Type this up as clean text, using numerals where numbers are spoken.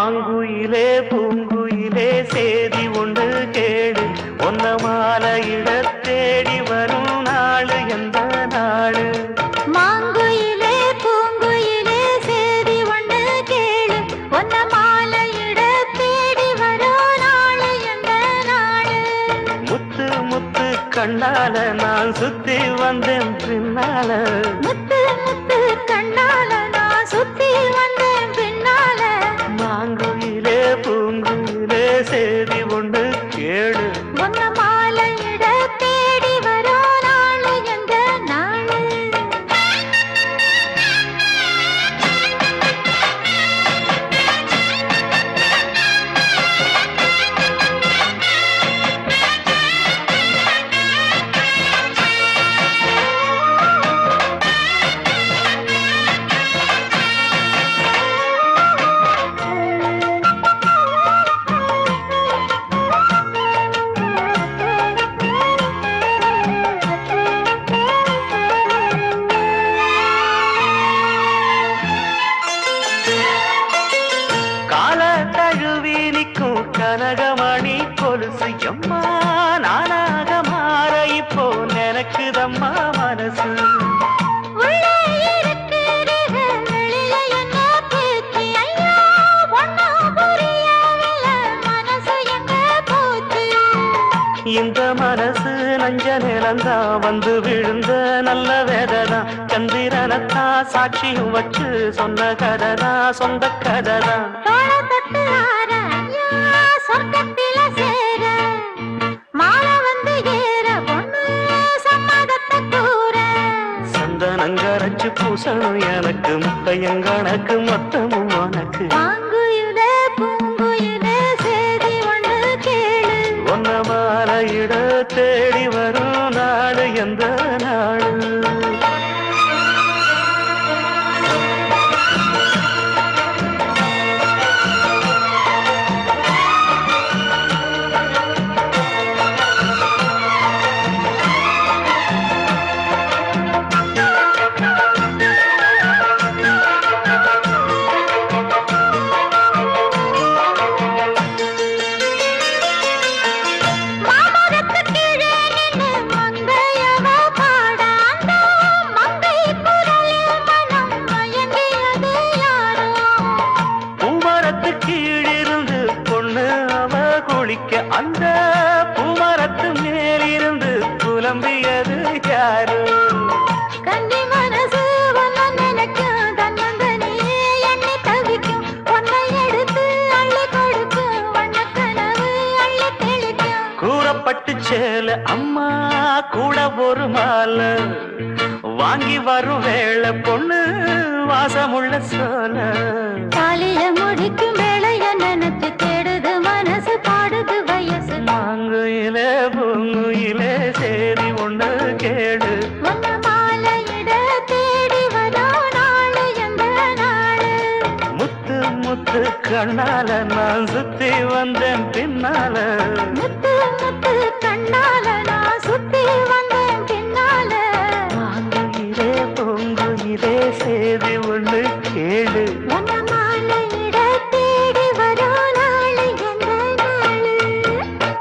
மாங்குயிலே பூங்குயிலே சேதி ஒன்று கேடு ஒன்ன மாலையிட தேடி வரும் நாடு எந்த நாடு மாங்குயிலே பூங்குயிலே சேதி ஒன்று கேடு ஒன்ன மாலையிட தேடி வரும் நாடு எந்த நாடு முத்து முத்து கண்ணால நான் சுத்தி வந்தேன் பின்னால முத்து முத்து கண்ணால நான் சுத்தி வந்தேன் பின்னால மாங்குயிலே பூங்குயிலே சேதி ஒன்று கேடு ஒன்ன மாலையிட தேடி வரும் நாடு எந்த நாடு கனகமணி கொலுசு எம்மா நானாக மாற இப்போ நினைக்குதம்மா மனசு இந்த மனசு நஞ்ச நிலந்தா வந்து விழுந்த நல்ல வேததான் சந்திரனத்தா சாட்சியும் வச்சு சொன்ன கததா சொந்த கததா சொர்க்கத்தில சேர மாலை வந்து ஏற பொண்ணு சம்மதத்தை கூற சந்தனங்கரைச்சு பூசணும் எனக்கு முத்தையங்கணக்கு மொத்தமும் உனக்கு மாங்குயிலே பூங்குயிலே சேதி ஒன்று கேளு ஒன்ன மாலையிட தேடி வரும் நாடு எந்த நாடு கீழிருந்து பொண்ணு அவ குளிக்க அந்த பூமரத்து மேலிருந்து புலம்பியது யாரு கண்ணி மனசு ஒன்ன நினைக்கும் தன்னந்தனியே எண்ணி தவிக்கும் ஒன்னை எடுத்து அள்ளி கொடுக்கும் வண்ண கனவு அள்ளி தெளிக்கும் கூறப்பட்டு சேல அம்மா கூட ஒரு மாலை வாங்கி வரும் வேளை பொண்ணு வாசமுள்ள சோல காலில முடிக்கும் வேளைய நினைச்சு தேடுது மனசு பாடுது வயசு மாங்குயிலே பூங்குயிலே சேதி ஒன்று கேடு ஒன்ன மாலையிட தேடி வரோ நாடு எந்த நாடு முத்து முத்து கண்ணால நான் சுத்தி வந்தேன் பின்னால முத்து முத்து கண்ணால நான் சுத்தி வந்தேன் பின்னால மாங்குயிலே பூங்குயிலே சேதி ஒன்று கேடு ஒன்ன